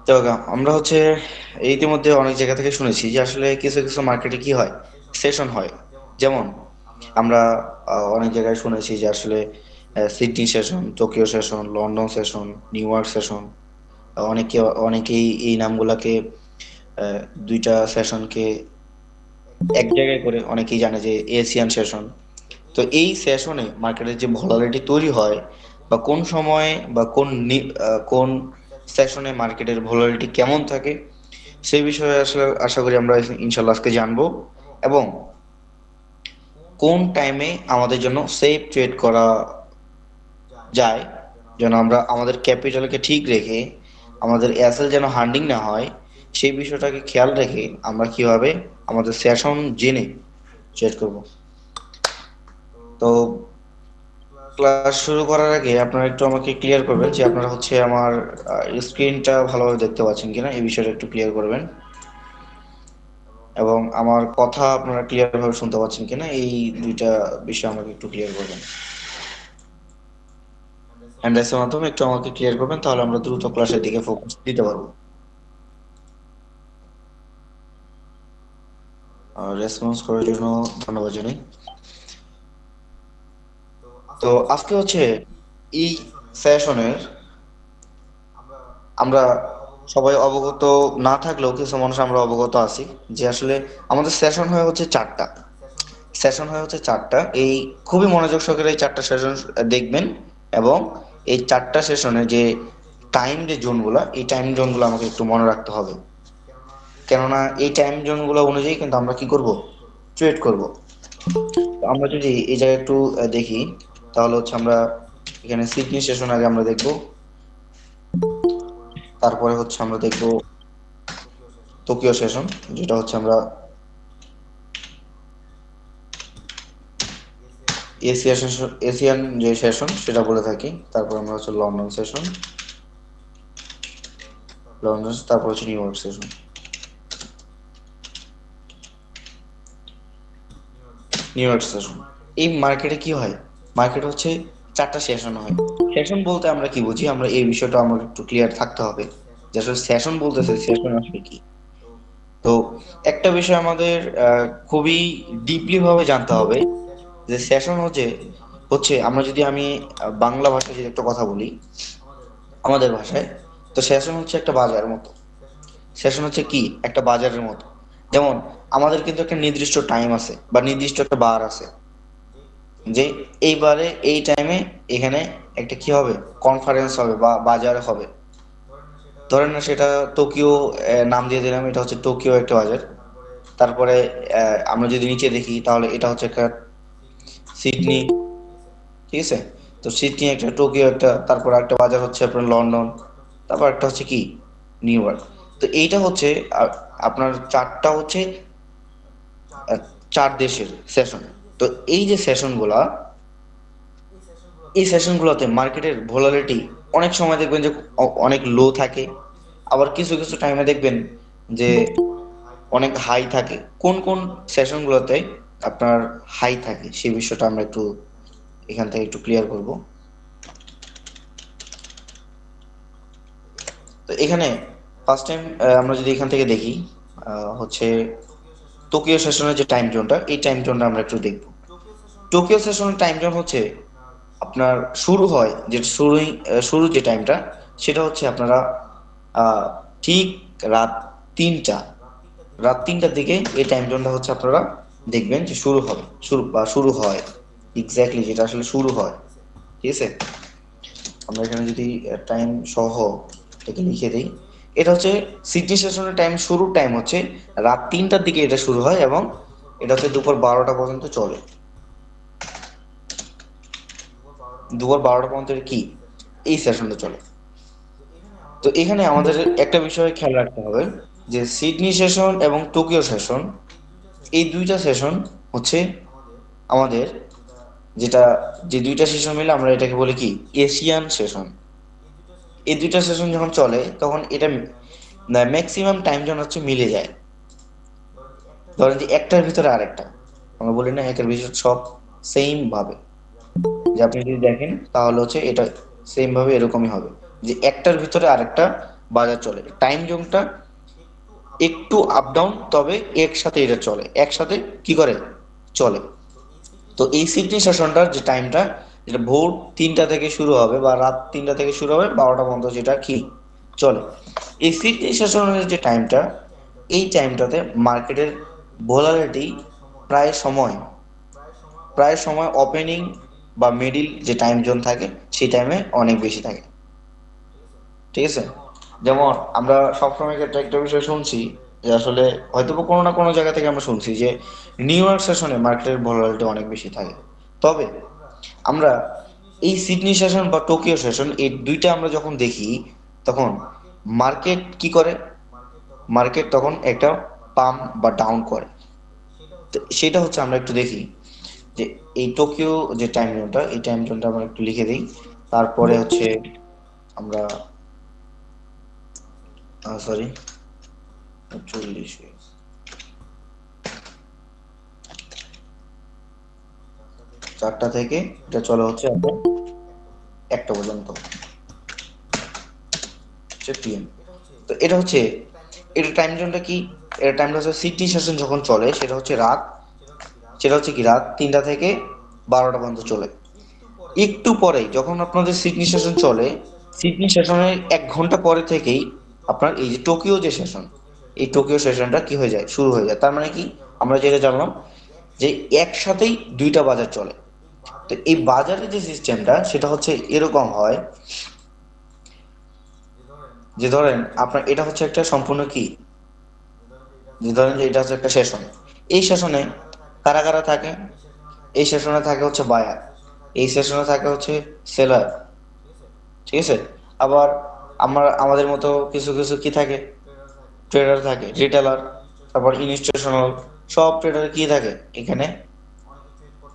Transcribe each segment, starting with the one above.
তো আমরা হচ্ছে ইতিমধ্যে অনেক জায়গা থেকে শুনেছি যে আসলে কিছু কিছু মার্কেটে কি হয়, সেশন হয়। যেমন আমরা অনেক জায়গায় শুনেছি যে আসলে Sydney session, Tokyo session, London session, new York session. অনেকে অনেকেই এই নামগুলাকে আহ, দুইটা সেশনকে এক জায়গায় করে অনেকেই জানে যে এশিয়ান সেশন। তো এই সেশনে মার্কেটের যে ভলালিটি তৈরি হয় বা কোন সময়ে বা কোন সেশনে মার্কেটের ভলালিটি কেমন থাকে, সেই বিষয়ে আসলে আশা করি আমরা ইনশাল্লাহ আজকে জানবো। এবং কোন টাইমে আমাদের জন্য সেফ ট্রেড করা যায়, যেন আমরা আমাদের ক্যাপিটালকে ঠিক রেখে আমাদের অ্যাসেল যেন হান্ডিং না হয়, সেই বিষয়টাকে খেয়াল রেখে আমরা কিভাবে আমাদের সেশন জেনে ট্রেড করব। তো ক্লাস শুরু করার আগে আপনারা একটু আমাকে ক্লিয়ার করবেন যে আপনারা হচ্ছে আমার স্ক্রিনটা ভালোভাবে দেখতে পাচ্ছেন কিনা, এই বিষয়টা একটু ক্লিয়ার করবেন। এবং আমার কথা আপনারা ক্লিয়ার ভাবে শুনতে পাচ্ছেন কিনা, এই দুইটা বিষয় আমাকে একটু ক্লিয়ার করবেন। হ্যান্ড রাইসের মাধ্যমে একটু আমাকে ক্লিয়ার করবেন, তাহলে আমরা দ্রুত ক্লাসের দিকে ফোকাস দিতে পারবো। রেসপন্স করার জন্য ধন্যবাদ জানাই। তো আজকে হচ্ছে এই সেশনের আমরা সবাই অবগত না থাকলেও কিছু মানুষ আমরা অবগত আছি যে আসলে আমাদের সেশন হয়ে হচ্ছে চারটা। সেশন হয়ে হচ্ছে চারটা, এই খুবই মনোযোগ সহকারে এই চারটা সেশন দেখবেন। এবং এই চারটা সেশনে যে টাইম যে জোনগুলো, এই টাইম জোনগুলো আমাকে একটু মনে রাখতে হবে। কেননা এই টাইম জোনগুলো অনুযায়ী কিন্তু আমরা কি করব, ট্রেড করব। তো আমরা যদি এই জায়গায় একটু দেখি, তাহলে হচ্ছে আমরা এখানে সিডনি সেশন আগে আমরা দেখব। তারপরে হচ্ছে আমরা দেখব টোকিও সেশন, যেটা হচ্ছে আমরা এশিয়ান যে সেশন সেটা বলে থাকি। তারপর আমরা হচ্ছে লন্ডন সেশন, তারপর হচ্ছে new York session. New York session, এই মার্কেটে কি হয়, মার্কেট হচ্ছে চারটা সেশন হয়। সেশন বলতে আমরা কি বুঝি, আমরা এই বিষয়টা আমার একটু ক্লিয়ার থাকতে হবে যে আসলে সেশন বলতেছে সেশন আসলে কি। তো একটা বিষয় আমাদের খুবই ডিপলি ভাবে জানতে হবে যে সেশন হচ্ছে হচ্ছে আমরা যদি আমি বাংলা ভাষায় যদি একটা কথা বলি, আমাদের ভাষায়, তো সেশন হচ্ছে একটা বাজার মতো। সেশন হচ্ছে কি, একটা বাজারের মতো। যেমন আমাদের কিন্তু একটা নির্দিষ্ট টাইম আছে বা নির্দিষ্ট একটা বার আছে, যে এইবারে এই টাইমে এখানে একটা কি হবে, কনফারেন্স হবে বা বাজার হবে। ধরেন না সেটা টোকিও, নাম দিয়ে দিলাম, এটা হচ্ছে টোকিও একটা বাজার। তারপরে আমরা যদি নিচে দেখি তাহলে এটা হচ্ছে একটা সিডনি, ঠিক আছে। তো সিডনি একটা, টোকিও একটা, তারপর একটা বাজার হচ্ছে আপনার লন্ডন, তারপর একটা হচ্ছে কি, নিউ ইয়র্ক। তো এইটা হচ্ছে আপনার চারটা হচ্ছে আহ, চার দেশের সেশন। তো এই যে সেশনগুলা, এই সেশনগুলোতে মার্কেটের ভোলালিটি অনেক সময় দেখবেন যে অনেক লো থাকে, আবার কিছু কিছু টাইমে দেখবেন যে অনেক হাই থাকে। কোন কোন সেশনগুলোতে আপনার হাই থাকে সেই বিষয়টা আমরা একটু এখান থেকে একটু ক্লিয়ার করব। তো এখানে ফার্স্ট টাইম আমরা যদি এখান থেকে দেখি, হচ্ছে টোকিও সেশনের যে টাইম জোনটা, এই টাইম জোনটা আমরা একটু দেখব। টোকিও সেশনের টাইম জোন হচ্ছে আপনার শুরু হয়, যে শুরু যে টাইমটা, সেটা হচ্ছে আপনারা আহ, ঠিক রাত 3টা, রাত 3টার দিকে এই টাইম জোনটা হচ্ছে আপনারা দেখবেন যে শুরু হবে, শুরু হয় এক্স্যাক্টলি যেটা আসলে শুরু হয়, ঠিক আছে। আমরা এখানে যদি টাইম সহ এটাকে লিখে দিই, এটা হচ্ছে সিটি সেশনের টাইম, শুরুর টাইম হচ্ছে রাত 3টার দিকে এটা শুরু হয়, এবং এটা হচ্ছে দুপুর 12টা পর্যন্ত চলে। দুপুর 12টা পর্যন্ত কি, এই সেশনটা চলে। তো এখানে আমাদের একটা বিষয় খেয়াল রাখতে হবে যে সিডনি সেশন এবং টোকিও সেশন, এই দুইটা সেশন হচ্ছে আমাদের যেটা, যে দুইটা সেশন মিলে আমরা এটাকে বলি কি, এশিয়ান সেশন। এই দুইটা সেশন যখন চলে তখন এটা ম্যাক্সিমাম টাইম জোন হচ্ছে মিলে যায়। ধরেন যে একটার ভিতরে আরেকটা, আমরা বলি না একের ভিতর সব সেম ভাবে, যে আপনি যদি দেখেন তাহলে হচ্ছে এটা সেম ভাবে এরকমই হবে, যে একটার ভিতরে আরেকটা বাজার চলে, টাইম জোনটা একটু আপ ডাউন, তবে একসাথে এটা চলে, একসাথে কি করে চলে। তো এই সিডনি সেশনটার যে টাইমটা, যেটা ভোর 3টা থেকে শুরু হবে বা রাত 3টা থেকে শুরু হবে 12টা পর্যন্ত, যেটা কি চলে, এই সিডনি সেশনের যে টাইমটা, এই টাইমটাতে মার্কেটের ভোলারিটি প্রায় সময় প্রায় সময় ওপেনিং বা মিডিল যে টাইম জোন থাকে সেই টাইমে অনেক বেশি থাকে। ঠিক আছে, যেমন আমরা সবসময় ক্ষেত্রে একটা বিষয় শুনছি যে আসলে হয়তো বা কোনো না কোনো জায়গা থেকে আমরা শুনছি যে নিউ ইয়র্ক সেশনে মার্কেটের ভলাটিলিটি অনেক বেশি থাকে। তবে আমরা এই সিডনি সেশন বা টোকিও সেশন, এই দুইটা আমরা যখন দেখি, তখন মার্কেট কি করে, মার্কেট তখন একটা পাম্প বা ডাউন করে। তো সেটা হচ্ছে আমরা একটু দেখি যে এই টোকিও যে টাইম জোনটা, এই টাইম জোনটা আমরা একটু লিখে দিই। তারপরে হচ্ছে আমরা সরি 40, 4টা থেকে এটা চলে হচ্ছে আপনার 1টা পর্যন্ত হচ্ছে পিএম। তো এটা হচ্ছে, এটা টাইম জোনটা কি, এটা টাইমটা হচ্ছে সিটি সেশন যখন চলে সেটা হচ্ছে রাত, সেটা হচ্ছে কি রাত 3টা থেকে 12টা পর্যন্ত চলে। একটু পরেই যখন আপনাদের সিডনি সেশন চলে, সিডনি সেশনের 1 ঘন্টা পরে থেকেই আপনার এই যে টোকিও যে সেশন, এই টোকিও সেশনটা কি হয়ে যায়, শুরু হয়ে যায়। তার মানে কি, আমরা যেটা জানলাম যে একসাথেই দুইটা বাজার চলে। তো এই বাজারের যে সিস্টেমটা সেটা হচ্ছে এরকম হয় যে ধরেন আপনার এটা হচ্ছে একটা সম্পূর্ণ কি, যে ধরেন যে এটা হচ্ছে একটা সেশন, এই সেশনে কারা কারা থাকে, এই সেশনে থাকে হচ্ছে বায়ার, এই সেশনে থাকে হচ্ছে সেলার। ঠিক আছে, আবার আমাদের মতো কিছু কিছু কি থাকে, ট্রেডার থাকে, রিটেলার, তারপর ইনস্টিটিউশনাল, সব ট্রেডার কি থাকে এখানে,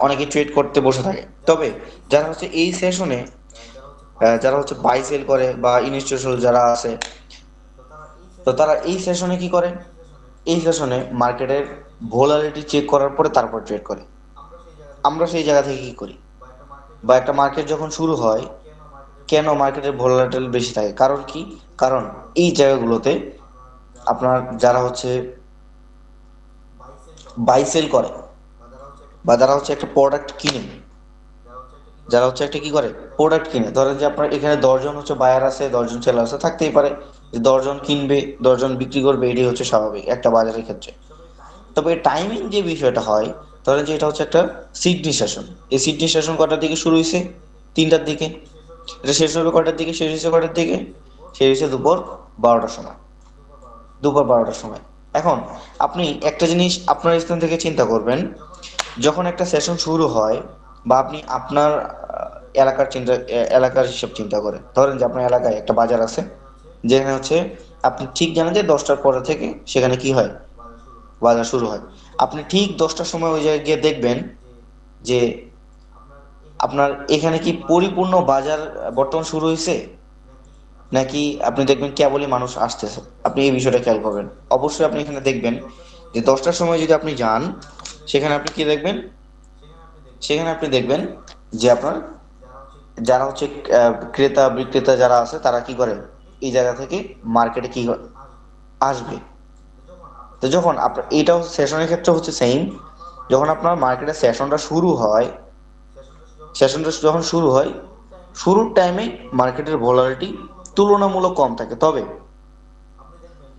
অনেকে ট্রেড করতে বসে থাকে। তবে যারা হচ্ছে এই সেশনে, যারা হচ্ছে বাই সেল করে বা ইনস্টিটিউশনাল যারা আছে, তো তারা এই সেশনে কি করে, এই সেশনে মার্কেটের ভোলারিটি চেক করার পরে তারপর ট্রেড করে। আমরা সেই জায়গা থেকে কি করি, বা একটা মার্কেট যখন শুরু হয়, কেন মার্কেটের ভোলাটিল বেশি থাকে, কারণ কি, কারণ এই জায়গাগুলোতে আপনার যারা হচ্ছে বাই সেল করে বা যারা হচ্ছে একটা প্রোডাক্ট কিনে, যারা হচ্ছে একটা কি করে প্রোডাক্ট কিনে, ধরেন যে আপনার এখানে 10 জন হচ্ছে বায়ার আছে, 10 জন সেলার আছে, থাকতেই পারে যে 10 জন কিনবে, 10 জন বিক্রি করবে, এটাই হচ্ছে স্বাভাবিক একটা বাজারের ক্ষেত্রে। তবে টাইমিং যে বিষয়টা হয়, ধরেন যে এটা হচ্ছে একটা সিডনি সেশন, এই সিডনি সেশন কটার দিকে শুরু হয়েছে, 3টার দিকে, এটা শেষ হলো কটার দিকে, শেষ হয়েছে কটার দিকে, শেষ হয়েছে দুপুর 12টার সময়, দুপুর 12টার সময়। এখন আপনি একটা জিনিস আপনার স্থান থেকে চিন্তা করবেন, যখন একটা সেশন শুরু হয়, বা আপনি আপনার এলাকার এলাকার হিসাব চিন্তা করেন, ধরেন যে আপনার এলাকায় একটা বাজার আছে, যেখানে হচ্ছে আপনি ঠিক জানেন যে 10টার পরে থেকে সেখানে কি হয়, বাজার শুরু হয়। আপনি ঠিক 10টার সময় ওই জায়গায় গিয়ে দেখবেন যে আপনার এখানে কি পরিপূর্ণ বাজার বর্তমান শুরু হয়েছে, নাকি আপনি দেখবেন কেবলই মানুষ আসতেছে। আপনি এই বিষয়টা খেয়াল করবেন। অবশ্যই আপনি এখানে দেখবেন যে 10টার সময় যদি আপনি যান, সেখানে আপনি কি দেখবেন, সেখানে আপনি দেখবেন যে আপনার যারা হচ্ছে ক্রেতা বিক্রেতা যারা আছে তারা কি করে, এই জায়গা থেকে মার্কেটে আসবে। তো যখন আপনার এটাও সেশনের ক্ষেত্রে হচ্ছে সেম, যখন আপনার মার্কেটে সেশনটা শুরু হয়, সেশনটা যখন শুরু হয়, শুরুর টাইমে মার্কেটের ভোলারিটি তুলনামূলক কম থাকে। তবে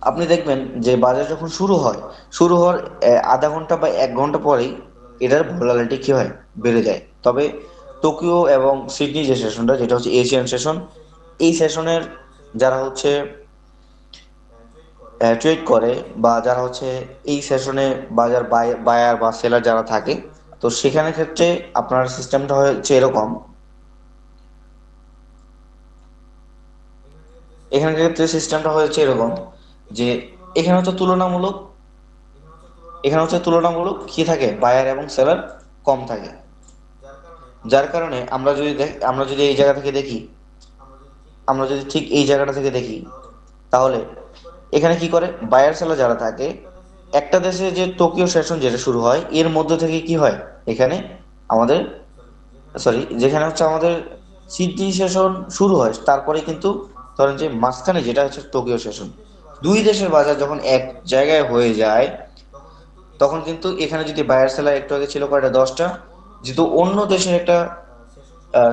আপনি দেখবেন যে বাজার যখন শুরু হয়, শুরু হওয়ার আধা ঘন্টা বা 1 ঘন্টা পরেই এটার ভোলারিটি কি হয়, বেড়ে যায়। তবে টোকিও এবং সিডনি যে সেশনটা, যেটা হচ্ছে এশিয়ান সেশন, এই সেশনের যারা হচ্ছে ট্রেড করে বা যারা হচ্ছে এই সেশনে বাজার বায়ার বা সেলার যারা থাকে, তো সেখানে ক্ষেত্রে আপনার সিস্টেমটা হচ্ছে এরকম, এখানে ক্ষেত্রে সিস্টেমটা হয়েছে এরকম যে এখানে হচ্ছে তুলনামূলক, এখানে হচ্ছে তুলনামূলক কি থাকে, বায়ার এবং সেলার কম থাকে। যার কারণে আমরা যদি এই জায়গা থেকে দেখি, আমরা যদি ঠিক এই জায়গাটা থেকে দেখি, তাহলে এখানে কি করে, বায়ার সেলার যারা থাকে, একটা দেশে যে টোকিও সেশন যেটা শুরু হয় এর মধ্যে থেকে কি হয়, এখানে আমাদের যেখানে হচ্ছে আমাদের সিডনি সেশন শুরু হয়, তারপরে কিন্তু ধরেন যে মাঝখানে যেটা হচ্ছে টোকিও সেশন, দুই দেশের বাজার যখন এক জায়গায় হয়ে যায়, তখন কিন্তু এখানে যদি বায়ার সেলার একটু আগে ছিল কয়টা, 10টা, যেহেতু অন্য দেশের একটা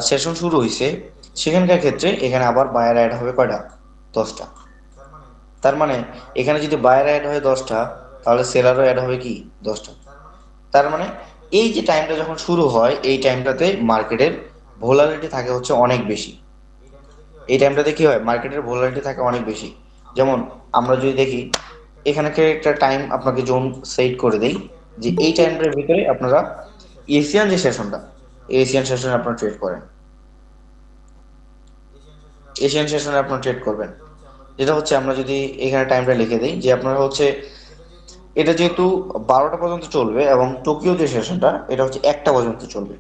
সেশন শুরু হয়েছে, সেখানকার ক্ষেত্রে এখানে আবার বায়ার অ্যাড হবে কয়টা, 10টা। তার মানে এখানে যদি বায়ার অ্যাড হয় 10টা, তাহলে সেলারও অ্যাড হবে কি, 10টা। তার মানে এই যে টাইমটা যখন শুরু হয়, এই টাইমটাতে মার্কেটের ভোলারিটি থাকে হচ্ছে অনেক বেশি। এই টাইমটাতে কি হয়, মার্কেটের ভোলারিটি থাকে অনেক বেশি। যেমন আমরা যদি দেখি, এখানকার একটা টাইম আপনাকে জোন সেট করে দেই, যে এই টাইমটার ভিতরে আপনারা এশিয়ান যে সেশনটা, এশিয়ান সেশনে আপনারা ট্রেড করেন, এশিয়ান সেশনে আপনারা ট্রেড করবেন। যেটা হচ্ছে আমরা যদি এখানে টাইমটা লিখে দিই, যে আপনারা হচ্ছে এটা যেহেতু 12টা পর্যন্ত চলবে এবং টোকিও যে সেশনটা এটা হচ্ছে 1টা পর্যন্ত চলবে,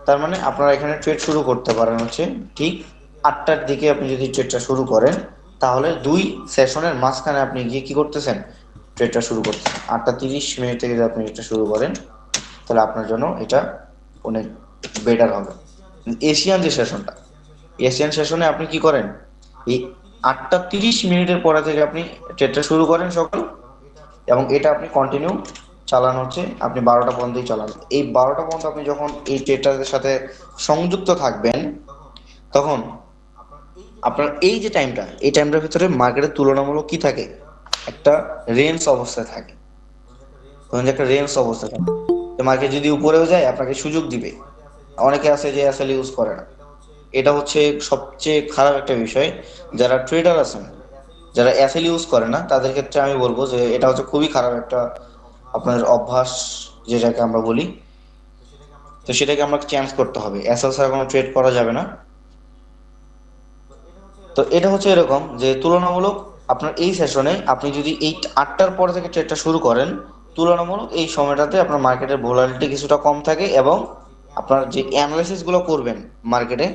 তার মানে আপনারা এখানে ট্রেড শুরু করতে পারেন হচ্ছে ঠিক 8টার দিকে। আপনি যদি ট্রেডটা শুরু করেন, তাহলে দুই সেশনের মাঝখানে আপনি গিয়ে কি করতেছেন, ট্রেডটা শুরু করতেছেন। 8টা 30 মিনিট থেকে যদি আপনি এটা শুরু করেন, তাহলে আপনার জন্য এটা অনেক বেটার হবে। এশিয়ান যে সেশনটা, এশিয়ান সেশনে আপনি কি করেন, এই 8টা 30 মিনিটের পরে থেকে আপনি ট্রেডটা শুরু করেন সকাল, এবং এটা আপনি কন্টিনিউ চালানো হচ্ছে, আপনি 12টা পর্যন্তই চালান। এই 12টা পর্যন্ত আপনি যখন এই ট্রেডটার সাথে সংযুক্ত থাকবেন, তখন আপনার এই যে টাইমটা, এই টাইমটার ভিতরে মার্কেটের তুলনামূলক কি থাকে, একটা রেঞ্জ অবস্থায় থাকে। ধরুন যে একটা রেঞ্জ অবস্থা থাকে, মার্কেট যদি উপরেও যায় আপনাকে সুযোগ দিবে। অনেকে আছে যে আসলে ইউজ করে না, এটা হচ্ছে সবচেয়ে খারাপ একটা বিষয়। যারা ট্রেডার আছেন, যারা এসএল ইউজ করে না, তাদের ক্ষেত্রে আমি বলবো যে এটা হচ্ছে খুবই খারাপ একটা আপনার অভ্যাস, যেটাকে আমরা বলি। তো সেটাকে আমরা চেঞ্জ করতে হবে, এসএল ছাড়া কোনো ট্রেড করা যাবে না। তো এটা হচ্ছে এরকম যে তুলনামূলক আপনার এই সেশনে আপনি যদি এই 8টার পর থেকে ট্রেডটা শুরু করেন, তুলনামূলক এই সময়টাতে আপনার মার্কেটের ভোলাটিলিটি কিছুটা কম থাকে, এবং আপনার যে অ্যানালাইসিস গুলো করবেন মার্কেটে,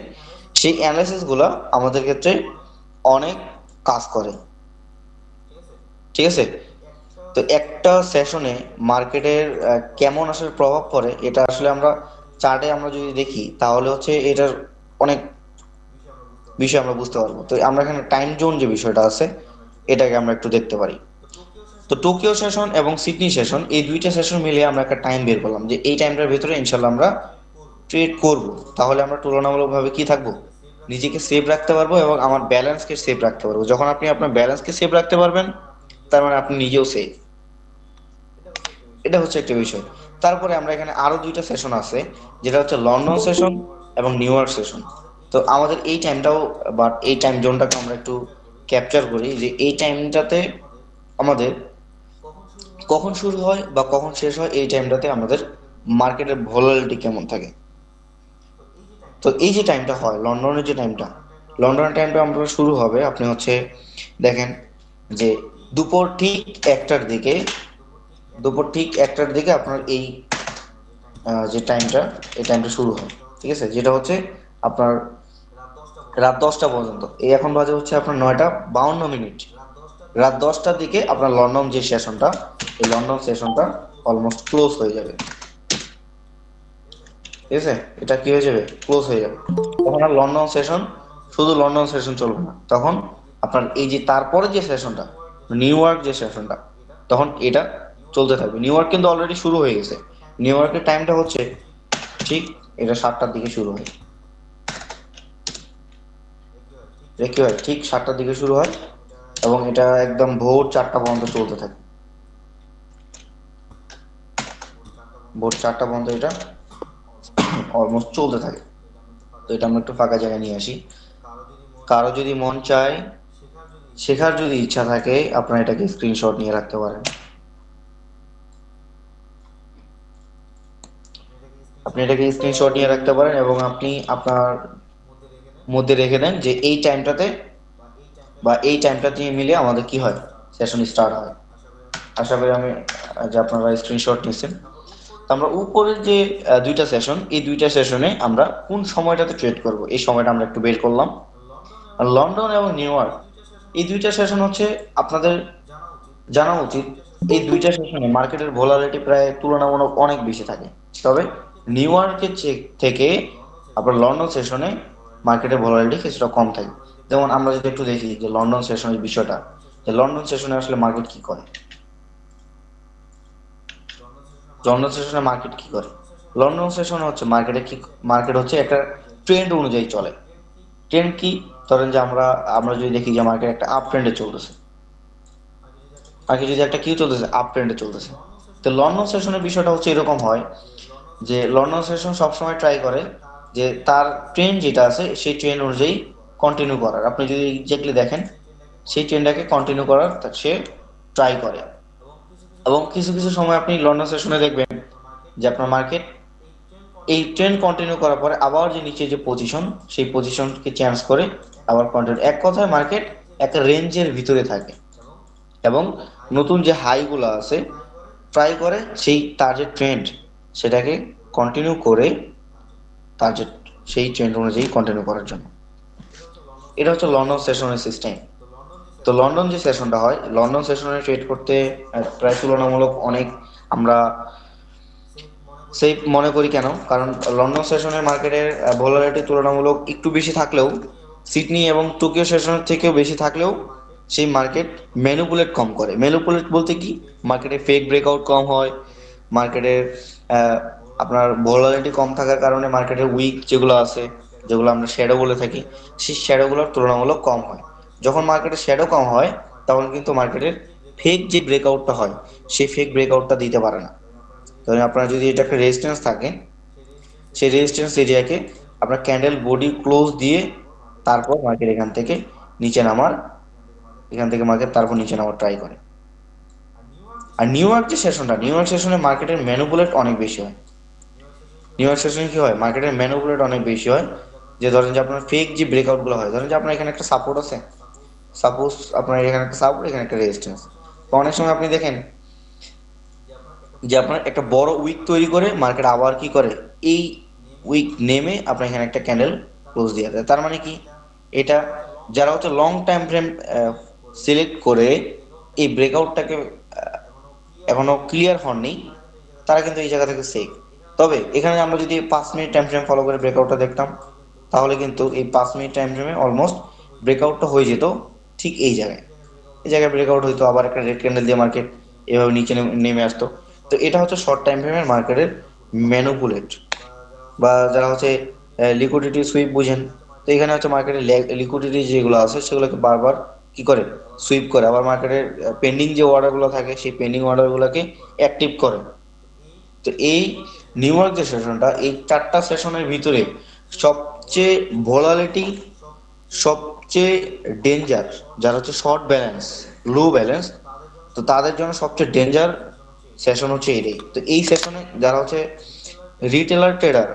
সেই অ্যানালাইসিস গুলো আমাদের ক্ষেত্রে অনেক কাজ করে। ঠিক আছে? তো একটা সেশনে মার্কেটের কেমন আসলে প্রভাব পড়ে, এটা আসলে আমরা চার্টে আমরা যদি দেখি, তাহলে হচ্ছে এটার অনেক বিষয় আমরা বুঝতে পারবো। তো আমরা এখানে টাইম জোন যে বিষয়টা আছে, এটাকে আমরা একটু দেখতে পারি। তো টোকিও সেশন এবং সিডনি সেশন, এই দুইটা সেশন মিলিয়ে আমরা একটা টাইম বের করলাম, যে এই টাইমটার ভিতরে ইনশাল্লাহ আমরা ট্রেড করব। তাহলে আমরা তুলনামূলকভাবে কি থাকবো, নিজেকে সেভ রাখতে পারবো এবং আমার ব্যালেন্সকে সেভ রাখতে পারবো। যখন আপনি আপনার ব্যালেন্সকে সেভ রাখতে পারবেন, তার মানে আপনি নিজেও সেভ। এটা হচ্ছে একটা বিষয়। তারপরে আমরা এখানে আরো দুইটা সেশন আছে, যেটা হচ্ছে লন্ডন সেশন এবং নিউ ইয়র্ক সেশন। তো আমাদের এই টাইমটাও বা এই টাইম জোনটাকে আমরা একটু ক্যাপচার করি, যে এই টাইমটাতে আমাদের কখন শুরু হয় বা কখন শেষ হয়, এই টাইমটাতে আমাদের মার্কেটের ভোলাটিলিটি কেমন থাকে। তো এই যে টাইমটা হয় লন্ডনের যে টাইমটা, লন্ডনের টাইমটা আমরা শুরু হবে আপনি হচ্ছে দেখেন যে দুপুর ঠিক 1টার দিকে, দুপুর ঠিক 1টার দিকে আপনার এই যে টাইমটা, এই টাইমটা শুরু হয়। ঠিক আছে, যেটা হচ্ছে আপনার রাত 10টা পর্যন্ত। এই এখন বাজে হচ্ছে আপনার 9টা 52 মিনিট। রাত 10টার দিকে আপনার লন্ডন যে সেশনটা, এই লন্ডন সেশনটা অলমোস্ট ক্লোজ হয়ে যাবে। ঠিক আছে, এটা কি হয়ে যাবে, ক্লোজ হয়ে যাবে। তখন আর লন্ডন সেশন, শুধু লন্ডন সেশন চলবে না, তখন আপনার এই যে তারপরে যে সেশনটা, নিউ ইয়র্ক যে সেশনটা, তখন এটা চলতে থাকবে। নিউ ইয়র্ক কিন্তু অলরেডি শুরু হয়ে গেছে। নিউ ইয়র্কের টাইমটা হচ্ছে ঠিক এটা 7টার দিকে শুরু হয়। এটা কি হয়, ঠিক 7টার দিকে শুরু হয় এবং এটা একদম ভোর 4টা পর্যন্ত চলতে থাকে। ভোর 4টা পর্যন্ত এটা অলমোস্ট চলতে থাকে। তো এটা আমরা একটু ফাঁকা জায়গায় নিয়ে আসি। কারো যদি মন চায়, শেখার যদি ইচ্ছা থাকে, আপনারা এটাকে স্ক্রিনশট নিয়ে রাখতে পারেন। আপনি এটাকে স্ক্রিনশট নিয়ে রাখতে পারেন এবং আপনি আপনার মধ্যে রেখে দেন যে এই টাইমটাতে বা এই টাইমটা দিয়ে মিলে আমাদের কি হয়, সেশন স্টার্ট হয়। আশা করি আমি যে আপনারা স্ক্রিনশট নিচ্ছেন। তো আমরা উপরের যে দুইটা সেশন, এই দুইটা সেশনে আমরা কোন সময়টাতে ট্রেড করব, এই সময়টা আমরা একটু বের করলাম। আর লন্ডন এবং নিউ ইয়র্ক, এই দুইটা সেশন হচ্ছে আপনাদের জানা উচিত, এই দুইটা সেশনে মার্কেটের ভোলারিটি প্রায় তুলনামূলক অনেক বেশি থাকে। তবে নিউ ইয়র্কের থেকে আপনার লন্ডন সেশনে মার্কেটের ভোলারিটি কিছুটা কম থাকে। যেমন আমরা যদি একটু দেখি যে লন্ডন সেশনের বিষয়টা, যে লন্ডন সেশনে আসলে মার্কেট কি করে। লন্ডন সেশনে মার্কেট কি করে? লন্ডন সেশনে হচ্ছে মার্কেটে কি, মার্কেট হচ্ছে একটা ট্রেন্ড অনুযায়ী চলে। ট্রেন্ড কি? ধরেন যে আমরা আমরা যদি দেখি যে মার্কেট একটা আপ ট্রেন্ডে চলতেছে, আগে যদি একটা কি চলতেছে, আপ ট্রেন্ডে চলতেছে। তো লন্ডন সেশনের বিষয়টা হচ্ছে এরকম হয় যে লন্ডন সেশন সবসময় ট্রাই করে যে তার ট্রেন্ড যেটা আছে সেই ট্রেন্ড অনুযায়ী কন্টিনিউ করার। আপনি যদি এক্স্যাক্টলি দেখেন, সেই ট্রেন্ডটাকে কন্টিনিউ করার সে ট্রাই করে। এবং কিছু কিছু সময় আপনি লন্ডন সেশনে দেখবেন যে আপনার মার্কেট এই ট্রেন্ড কন্টিনিউ করার পরে আবার যে নিচে যে পজিশন, সেই পজিশনকে চেঞ্জ করে আবার কন্টিনিউ, এক কথায় মার্কেট একটা রেঞ্জের ভিতরে থাকে এবং নতুন যে হাইগুলো আছে ট্রাই করে সেই তার যে ট্রেন্ড সেটাকে কন্টিনিউ করে তার যে সেই ট্রেন্ড অনুযায়ী কন্টিনিউ করার জন্য। এটা হচ্ছে লন্ডন সেশনের সিস্টেম। তো লন্ডন যে সেশনটা হয়, লন্ডন সেশনে ট্রেড করতে প্রায় তুলনামূলক অনেক আমরা সেফ মনে করি। কেন? কারণ লন্ডন সেশনের মার্কেটের ভোলারিটি তুলনামূলক একটু বেশি থাকলেও, সিডনি এবং টোকিও সেশনের থেকেও বেশি থাকলেও সেই মার্কেট ম্যানিপুলেট কম করে। ম্যানিপুলেট বলতে কি, মার্কেটে ফেক ব্রেকআউট কম হয়, মার্কেটের আপনার ভোলারিটি কম থাকার কারণে মার্কেটের উইক যেগুলো আছে, যেগুলো আমরা শ্যাডো বলে থাকি, সেই শ্যাডোগুলোর তুলনামূলক কম হয়। যখন মার্কেটের শ্যাডো কম হয় তখন কিন্তু মার্কেটের ফেক যে ব্রেকআউটটা হয় সেই ফেক ব্রেকআউটটা দিতে পারে না। ধরেন আপনার যদি এটা একটা রেজিস্ট্যান্স থাকে, সেই রেজিস্ট্যান্স এরিয়াকে আপনার ক্যান্ডেল বডি ক্লোজ দিয়ে তারপর মার্কেট এখান থেকে নিচে নামার, এখান থেকে মার্কেট তারপর নিচে নামার ট্রাই করে। আর নিউ ইয়র্ক যে সেশনটা, নিউ ইয়র্ক সেশনে মার্কেটের ম্যানুপুলেট অনেক বেশি হয়। নিউ ইয়র্ক সেশনে কি হয়, মার্কেটের ম্যানুপুলেট অনেক বেশি হয়। যে ধরেন যে আপনার ফেক যে ব্রেকআউটগুলো হয়, ধরেন যে আপনার এখানে একটা সাপোর্ট আছে, সাপোজ আপনার এখানে একটা সাপোর্ট, এখানে একটা রেজিস্ট্যান্স। তো অনেক সময় আপনি দেখেন যে আপনার একটা বড় উইক তৈরি করে মার্কেট আবার কি করে, এই উইক নেমে আপনার এখানে একটা ক্যান্ডেল ক্লোজ দিয়ে দেয়। তার মানে কি, এটা যারা হচ্ছে লং টাইম ফ্রেম সিলেক্ট করে এই ব্রেকআউটটাকে এখনো ক্লিয়ার হননি, তারা কিন্তু এই জায়গা থেকে সেফ। তবে এখানে আমরা যদি 5 মিনিট টাইম ফ্রেম ফলো করে ব্রেকআউটটা দেখতাম, তাহলে কিন্তু এই 5 মিনিট টাইম ফ্রেমে অলমোস্ট ব্রেকআউটটা হয়ে যেত ঠিক এই জায়গায়। এই জায়গায় ব্রেকআউট হইতো, আবার একটা রেড ক্যান্ডেল দিয়ে মার্কেট এভাবে নিচে নেমে আসতো। তো এটা হচ্ছে শর্ট টাইম ফ্রেমের মার্কেটের ম্যানুপুলেট, বা যারা হচ্ছে লিকুইডিটি সুইপ বুঝেন। তো এখানে হচ্ছে মার্কেটের লিকুইডিটি যেগুলো আছে সেগুলোকে বারবার কি করে, সুইপ করে আবার মার্কেটের পেন্ডিং যে অর্ডারগুলো থাকে সেই পেন্ডিং অর্ডারগুলোকে অ্যাক্টিভ করে। তো এই নিউ ইয়র্ক যে সেশনটা, এই 4টা সেশনের ভিতরে সবচেয়ে ভোলালিটি, সবচেয়ে ডেঞ্জার, যারা হচ্ছে শর্ট ব্যালেন্স, লো ব্যালেন্স, তো তাদের জন্য সবচেয়ে ডেঞ্জার সেশন হচ্ছে এটাই। তো এই সেশনে যারা হচ্ছে রিটেলার ট্রেডার,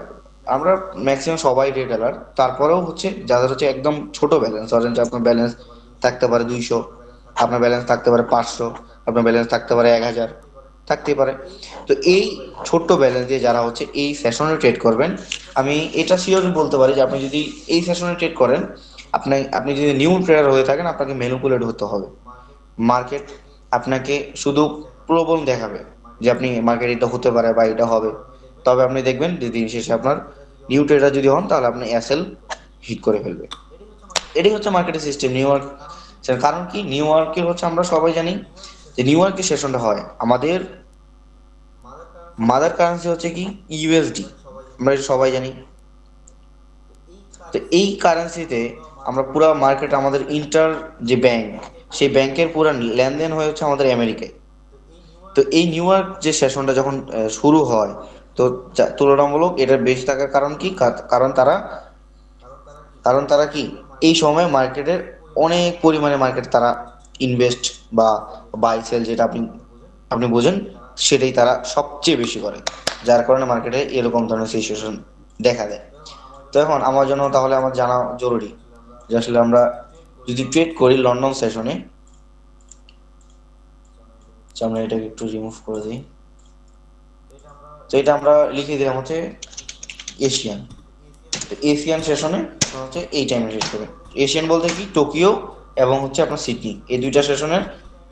আমরা ম্যাক্সিমাম সবাই রিটেলার, তারপরেও হচ্ছে যাদের হচ্ছে একদম ছোট ব্যালেন্স, ধরেন যে আপনার ব্যালেন্স থাকতে পারে 200, আপনার ব্যালেন্স থাকতে পারে 500, আপনার ব্যালেন্স থাকতে পারে 1000, থাকতেই পারে। তো এই ছোট্ট ব্যালেন্স দিয়ে যারা হচ্ছে এই সেশনে ট্রেড করবেন, আমি এটা শিওরলি বলতে পারি যে আপনি যদি এই সেশনে ট্রেড করেন, আপনি যদি নিউ ট্রেডার হয়ে থাকেন, আপনাকে ম্যানিপুলেট হতে হবে। মার্কেট আপনাকে শুধু প্রলোভন দেখাবে যে আপনি মার্কেট এটা হতে পারে বা এটা হবে, তবে আপনি দেখবেন যে দিন শেষে আপনার নিউ ট্রেডার যদি হন তাহলে আপনি এসএল হিট করে ফেলবে। এটাই হচ্ছে মার্কেটের সিস্টেম নিউ ইয়র্ক। কারণ কি, নিউ ইয়র্কে হচ্ছে আমরা সবাই জানি যে নিউ ইয়র্কে সেশনটা হয়, আমাদের মাদার কারেন্সি হচ্ছে কি ইউএসডি, আমরা এটা সবাই জানি। তো এই কারেন্সিতে আমরা পুরো মার্কেট, আমাদের ইন্টার যে ব্যাংক, সেই ব্যাংকের পুরো লেনদেন হয়ে হচ্ছে আমাদের আমেরিকায়। তো এই নিউ ইয়র্ক যে সেশনটা যখন শুরু হয়, তো তুলনামূলক এটা বেশি থাকার কারণ কি, কারণ তারা কি এই সময় মার্কেটের অনেক পরিমাণে মার্কেট তারা ইনভেস্ট বা বাই সেল, যেটা আপনি আপনি বোঝেন, সেটাই তারা সবচেয়ে বেশি করে, যার কারণে মার্কেটে এরকম ধরনের সিচুয়েশন দেখা দেয়। তো এখন আমার জন্য তাহলে আমার জানা জরুরি যে আসলে আমরা যদি ট্রেড করি লন্ডন সেশনে, আমরা এটাকে একটু রিমুভ করে দিই। তো এটা আমরা লিখে দিলাম হচ্ছে এশিয়ান। এশিয়ান সেশনে হচ্ছে এই টাইমে ট্রেড করবেন। এশিয়ান বলতে কি, টোকিও এবং হচ্ছে আপনার সিডনি, এই দুইটা সেশনের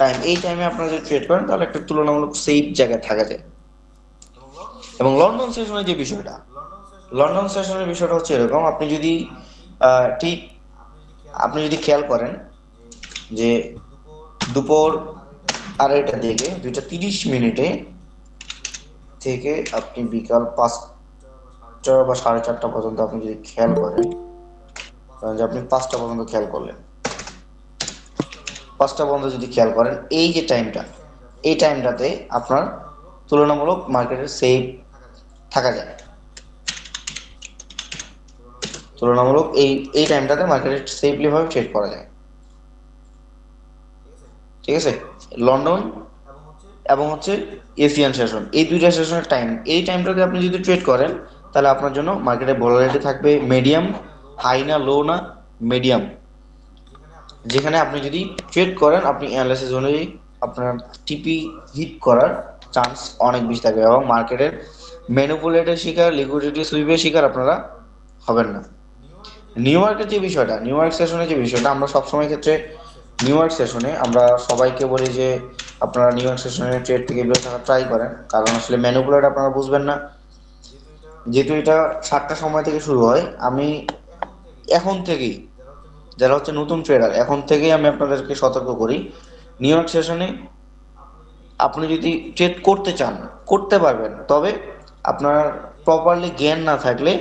টাইম, এই টাইমে আপনারা যদি ট্রেড করেন তাহলে একটা তুলনামূলক সেফ জায়গায় থাকা যায়। এবং লন্ডন সেশনের যে বিষয়টা, লন্ডন সেশনের বিষয়টা হচ্ছে এরকম, আপনি যদি ঠিক আপনি যদি খেয়াল করেন যে দুপুর 2:30টার দিকে 2:30 থেকে আপনি বিকাল 5টা বা 4:30 পর্যন্ত আপনি যদি খেয়াল করেন, ধরেন যে আপনি 5টা পর্যন্ত খেয়াল করলেন, 5টা পর্যন্ত যদি খেয়াল করেন, এই যে টাইমটা, এই টাইমটাতে আপনার তুলনামূলক মার্কেটে সেফ থাকা যায়। তুলনামূলক এই টাইমটাতে মার্কেটে সেফলি ভাবে ট্রেড করা যায়। ঠিক আছে? লন্ডন এবং হচ্ছে এশিয়ান সেশন, এই দুইটা সেশনের টাইম, এই টাইমটাতে আপনি যদি ট্রেড করেন তাহলে আপনার জন্য মার্কেটে ভলাটিলিটি থাকবে মিডিয়াম, হাই না লো না, মিডিয়াম। যেখানে আপনি যদি ট্রেড করেন, আপনি অ্যানালাইসিস অনুযায়ী আপনার টিপি হিট করার চান্স অনেক বেশি থাকবে এবং মার্কেটের ম্যানিপুলেটের শিকার, লিকুইডিটি সুইপের শিকার আপনারা হবেন না। নিউ ইয়র্কের যে বিষয়টা, নিউ ইয়র্ক সেশনের যে বিষয়টা, আমরা সবসময় ক্ষেত্রে নিউ ইয়র্ক সেশনে আমরা সবাইকে বলি যে আপনারা নিউ ইয়র্ক সেশনে ট্রেড থেকে বের থাকার ট্রাই করেন, কারণ আসলে ম্যানিপুলেট আপনারা বুঝবেন না। যেহেতু এটা 7টার সময় থেকে শুরু হয়, আমি এখন থেকেই, যারা হচ্ছে নতুন ট্রেডার, এখন থেকেই আমি আপনাদেরকে সতর্ক করি, নিউ ইয়র্ক সেশনে আপনি যদি ট্রেড করতে চান করতে পারবেন, তবে আপনার প্রপারলি জ্ঞান না থাকলে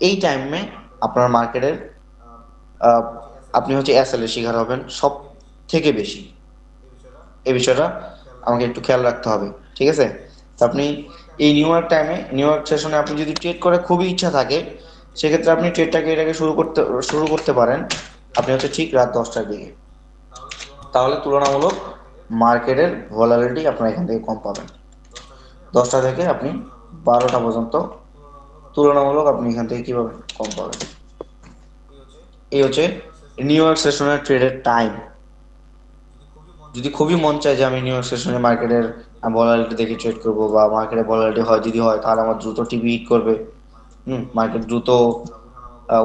এই টাইমে আপনার মার্কেটের আহ, আপনি হচ্ছে এসএল এর শিকার হবেন সব থেকে বেশি। এই বিষয়টা আমাকে একটু খেয়াল রাখতে হবে। ঠিক আছে? তো আপনি এই নিউ ইয়র্ক সেশনে আপনি যদি ট্রেড করে খুবই ইচ্ছা থাকে, সেক্ষেত্রে আপনি ট্রেডটাকে এটাকে শুরু করতে পারেন আপনি হচ্ছে ঠিক রাত 10টার দিকে। তাহলে তুলনামূলক মার্কেটের ভলাটিলিটি আপনার এখান থেকে কম পাবেন। 10টা থেকে আপনি 12টা পর্যন্ত তুলনামূলক আপনি এখান থেকে কি পাবেন? কম পাবেন। এই হচ্ছে নিউ ইয়র্ক সেশনের ট্রেডের টাইম। যদি খুবই মন চায় যে আমি নিউ ইয়র্ক সেশনে মার্কেটের ভলাটিলিটি দেখে ট্রেড করবো, বা মার্কেটের ভলাটিলিটি হয় যদি হয় তাহলে আমার দ্রুত টিভি হিট করবে, মার্কেট দ্রুত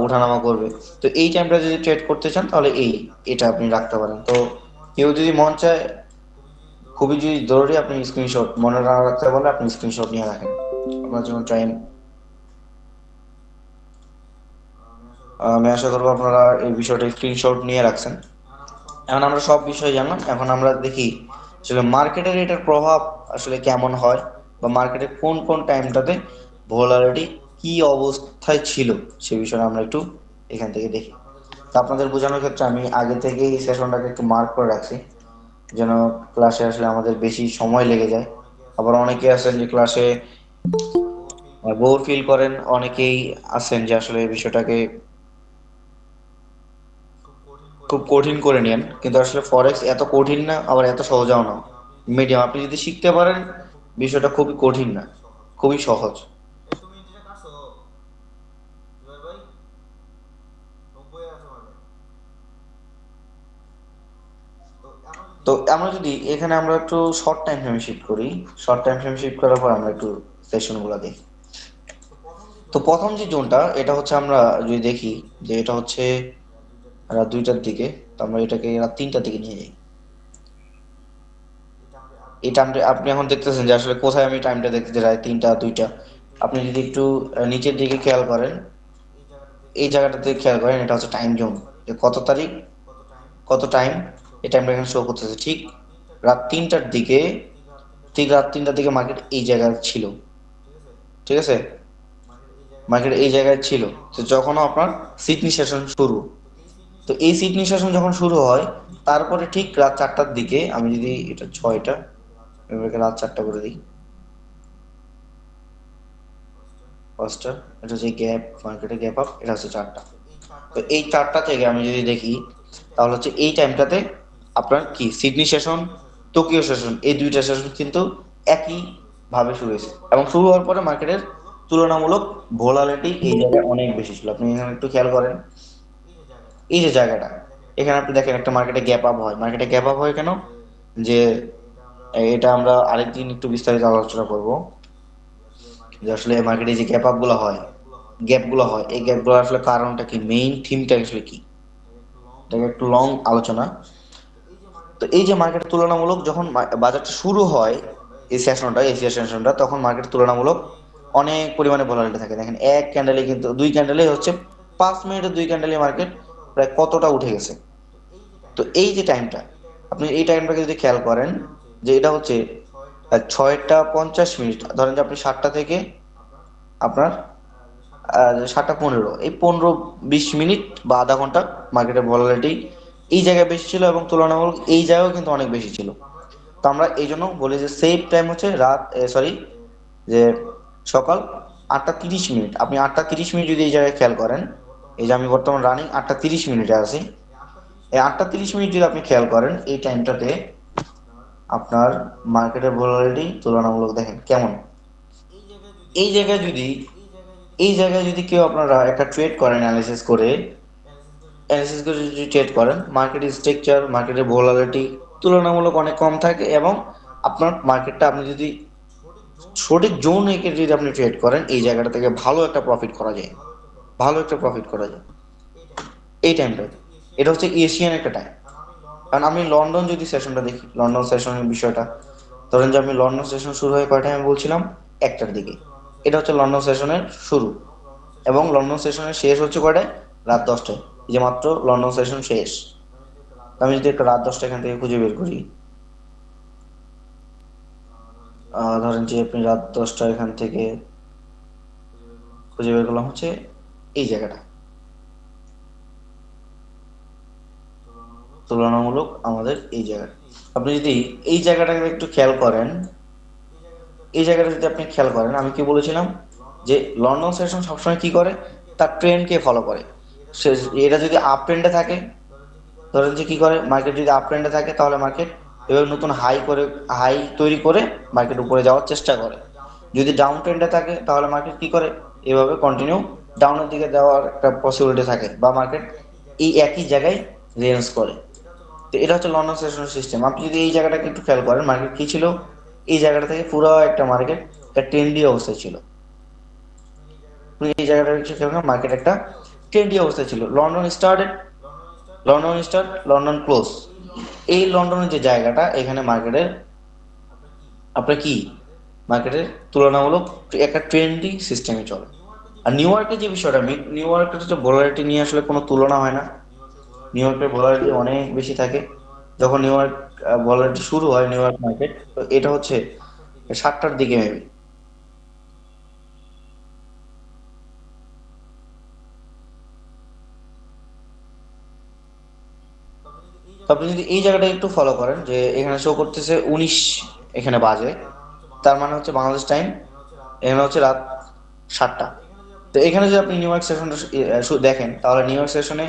ওঠানামা করবে, তো এই টাইমটা যদি ট্রেড করতে চান তাহলে এটা আপনি রাখতে পারেন। তো কেউ যদি মন চায়, খুবই যদি জরুরি, আপনি স্ক্রিনশট মনে না রাখতে বলে আপনি স্ক্রিনশট নিয়ে রাখেন আপনার জন্য টাইম। আমি আশা করবো আপনারা এই বিষয়টা স্ক্রিনশট নিয়ে রাখছেন। এখন আমরা সব বিষয় জানলাম, এখন আমরা দেখি আসলে মার্কেটের এটার প্রভাব আসলে কেমন হয়, বা মার্কেটের কোন কোন টাইমটাতে ভোলারিটি কি অবস্থায় ছিল, সে বিষয়ে আমরা একটু এখান থেকে দেখি। তো আপনাদের বোঝানোর ক্ষেত্রে আমি আগে থেকেই সেশনটাকে একটু মার্ক করে রাখছি, যেন ক্লাসে আসলে আমাদের বেশি সময় লেগে যায়। আবার অনেকে আছেন যে ক্লাসে বোর ফিল করেন, অনেকেই আছেন যে আসলে এই বিষয়টাকে খুব কঠিন করে নেন, কিন্তু আসলে ফরেক্স এত কঠিন না, আবার এত সহজাও না, মিডিয়াম। আপনি যদি শিখতে পারেন, বিষয়টা খুবই কঠিন না, খুবই সহজ। তো আমরা যদি এখানে আমরা একটু শর্ট টাইম ফ্রেমে শিফট করি, শর্ট টাইম ফ্রেমে শিফট করার পর আমরা একটু সেশনগুলো দেখি। তো প্রথম যে জোনটা, এটা হচ্ছে আমরা যদি দেখি যে এটা হচ্ছে রাত 2টার দিকে, তো আমরা এটাকে রাত 3টার দিকে নিয়ে যাই। এই টাইমটা আপনি এখন দেখতেছেন যে আসলে কোথায় আমি টাইমটা দেখতে যাই, 3টা 2টা। আপনি যদি একটু নিচের দিকে খেয়াল করেন, এই জায়গাটাতে খেয়াল করেন, এটা হচ্ছে টাইম জোন, যে কত তারিখ কত টাইম, এই টাইমটা এখানে শো করতেছে ঠিক রাত 3টার দিকে। ঠিক রাত 3টার দিকে মার্কেট এই জায়গায় ছিল। ঠিক আছে? মার্কেট এই জায়গায় ছিল। তো যখন আপনার সিডনি সেশন শুরু, তো এই সিডনি সেশন যখন শুরু হয়, তারপরে ঠিক রাত 4টার দিকে, আমি যদি এটা 6টা, এবারে রাত 4টা করে দিই, 5টা, এটা হচ্ছে গ্যাপ, মার্কেটে গ্যাপ আপ, এটা হচ্ছে 4টা। তো এই 4টা থেকে আমি যদি দেখি, তাহলে হচ্ছে এই টাইমটাতে আপনার কি সিডনি সেশন, টোকিও সেশন, এই দুইটা সেশন কিন্তু একই ভাবে শুরু হয়েছে, এবং শুরু হওয়ার পরে মার্কেটের তুলনামূলক ভোলালিটি এই জায়গায় অনেক বেশি ছিল। আপনি এখানে একটু খেয়াল করেন, এই যে জায়গাটা, এখানে আপনি দেখেন একটা মার্কেটে গ্যাপ আপ হয়। মার্কেটে গ্যাপ আপ হয় কেন? যে এটা আমরা আরেকদিন একটু বিস্তারিত আলোচনা করব, যে আসলে মার্কেটে যে গ্যাপ আপ গুলো হয়, এই গ্যাপ গুলো আসলে কারণটা কি, মেইন থিমটা আসলে কি, এটাকে একটু লং আলোচনা। তো এই যে মার্কেট তুলনামূলক যখন বাজারটা শুরু হয়, এই সেশনটা, এশিয়া সেশনটা, তখন মার্কেট তুলনামূলক অনেক পরিমাণে ভলাটিলিটি থাকে। দেখেন এক ক্যান্ডেলে কিন্তু, দুই ক্যান্ডেলে হচ্ছে 5 মিনিটে দুই ক্যান্ডেলে মার্কেট প্রায় কতটা উঠে গেছে। তো এই যে টাইমটা, আপনি এই টাইমটাকে যদি খেয়াল করেন যে এটা হচ্ছে 6টা 50 মিনিট, ধরেন যে আপনি 7টা থেকে আপনার 7টা 15, এই 15-20 মিনিট বা আধা ঘন্টা মার্কেটের ভলালিটি এই জায়গায় বেশি ছিল এবং তুলনামূলক এই জায়গাও কিন্তু অনেক বেশি ছিল। তো আমরা এই জন্য বলি যে সেফ টাইম হচ্ছে রাত, সরি, যে সকাল 8টা 30 মিনিট। আপনি 8টা 30 মিনিট যদি এই জায়গায় খেয়াল করেন, এই যে আমি বর্তমান রানিং 8টা 30 মিনিটে আছি, এই 8টা 30 মিনিট যদি আপনি খেয়াল করেন এই টাইমটাতে আপনার মার্কেটের ভলালিটি তুলনামূলক দেখেন কেমন। এই জায়গায় যদি এই জায়গায় যদি কেউ আপনারা একটা ট্রেড করেন, অ্যানালিসিস করে যদি ট্রেড করেন, মার্কেটের স্ট্রাকচার, মার্কেটের ভলালিটি তুলনামূলক অনেক কম থাকে এবং আপনার মার্কেটটা আপনি যদি সঠিক জোন এঁকে যদি আপনি ট্রেড করেন, এই জায়গাটা থেকে ভালো একটা প্রফিট করা যায়, ভালো একটা প্রফিট করা যায় এই টাইমটাতে। এটা হচ্ছে এশিয়ান একটা টাইম। কারণ আমি লন্ডন যদি সেশনটা দেখি, লন্ডন সেশনের বিষয়টা, ধরেন যে আমি লন্ডন সেশন শুরু হয় কয়টায় আমি বলছিলাম 1টার দিকে। এটা হচ্ছে লন্ডন সেশনের শুরু এবং লন্ডন সেশনের শেষ হচ্ছে কয়টায়, রাত 10টায়। এই যে মাত্র লন্ডন সেশন শেষ। আমি যদি একটা রাত 10টা এখান থেকে খুঁজে বের করি, ধরেন যে আপনি রাত 10টা এখান থেকে খুঁজে বের করলাম হচ্ছে এই জায়গাটা, তুলনামূলক আমাদের এই জায়গাটা। আপনি যদি এই জায়গাটাকে একটু খেয়াল করেন, এই জায়গাটা যদি আপনি খেয়াল করেন, আমি কি বলেছিলাম যে লন্ডন সেশন সবসময় কি করে, তার ট্রেন্ডকে ফলো করে। সে, এটা যদি আপ ট্রেন্ডে থাকে, ধরেন যে কি করে, মার্কেট যদি আপ ট্রেন্ডে থাকে তাহলে মার্কেট এভাবে নতুন হাই তৈরি করে মার্কেট উপরে যাওয়ার চেষ্টা করে। যদি ডাউন ট্রেন্ডে থাকে তাহলে মার্কেট কি করে, এভাবে কন্টিনিউ ডাউনের দিকে যাওয়ার একটা পসিবিলিটি থাকে বা মার্কেট এই একই জায়গায় রেঞ্জ করে। তো এটা হচ্ছে লন্ডন সেশন সিস্টেম। আপনি যদি এই জায়গাটাকে একটু খেয়াল করেন, মার্কেট কি ছিল, এই জায়গাটা থেকে পুরো একটা মার্কেট একটা ট্রেন্ডি অবস্থায় ছিল। এই জায়গাটা একটু খেয়াল করেন, মার্কেট একটা ট্রেন্ডি অবস্থায় ছিল। লন্ডন স্টার্ট, লন্ডন ক্লোজ, এই লন্ডনের যে জায়গাটা, এখানে মার্কেটের আপনার কি, মার্কেটের তুলনামূলক একটা ট্রেন্ডি সিস্টেমে চলে। আর নিউ ইয়র্কের যে বিষয়টা, নিউ ইয়র্কের হচ্ছে ভোলারিটি নিয়ে আসলে কোনো তুলনা হয় না। নিউ ইয়র্কের ভোলারিটি অনেক বেশি থাকে। যখন নিউ ইয়র্ক ভোলারিটি শুরু হয়, নিউ ইয়র্ক মার্কেট, তো এটা হচ্ছে 7টার দিকে মেবি। তো আপনি যদি এই জায়গাটা একটু ফলো করেন, যে এখানে শো করতেছে 19 এখানে বাজে, তার মানে হচ্ছে বাংলাদেশ টাইম, এখানে হচ্ছে রাত 7টা। তো এখানে যদি আপনি নিউ ইয়র্ক সেশনটা দেখেন, তাহলে নিউ ইয়র্ক সেশনে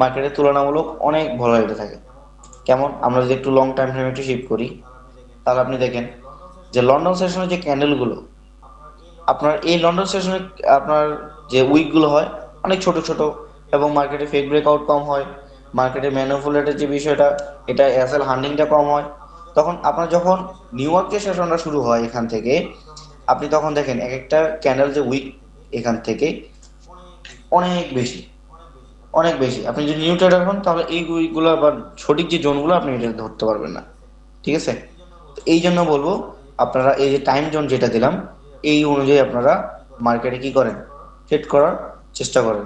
মার্কেটের তুলনামূলক অনেক ভলারিটি থাকে। কেমন, আমরা যদি একটু লং টাইম ফ্রেমে একটু শিফট করি, তাহলে আপনি দেখেন যে লন্ডন সেশনের যে ক্যান্ডেলগুলো, আপনার এই লন্ডন সেশনে আপনার যে উইকগুলো হয় অনেক ছোট ছোট এবং মার্কেটে ফেক ব্রেকআউট কম হয়, মার্কেটে ম্যানিপুলেটের যে বিষয়টা, এটা অ্যাসেল হান্ডিংটা কম হয়। তখন আপনার যখন নিউ ইয়র্কের সেশনটা শুরু হয় এখান থেকে, আপনি তখন দেখেন এক একটা ক্যান্ডেল যে উইক এখান থেকে অনেক বেশি, অনেক বেশি। আপনি যদি নিউ ট্রেডার হন তাহলে এই উইকগুলো বা সঠিক যে জোনগুলো আপনি এটা ধরতে পারবেন না। ঠিক আছে, তো এই জন্য বলবো আপনারা এই যে টাইম জোন যেটা দিলাম, এই অনুযায়ী আপনারা মার্কেটে কি করেন, ট্রেড করার চেষ্টা করেন।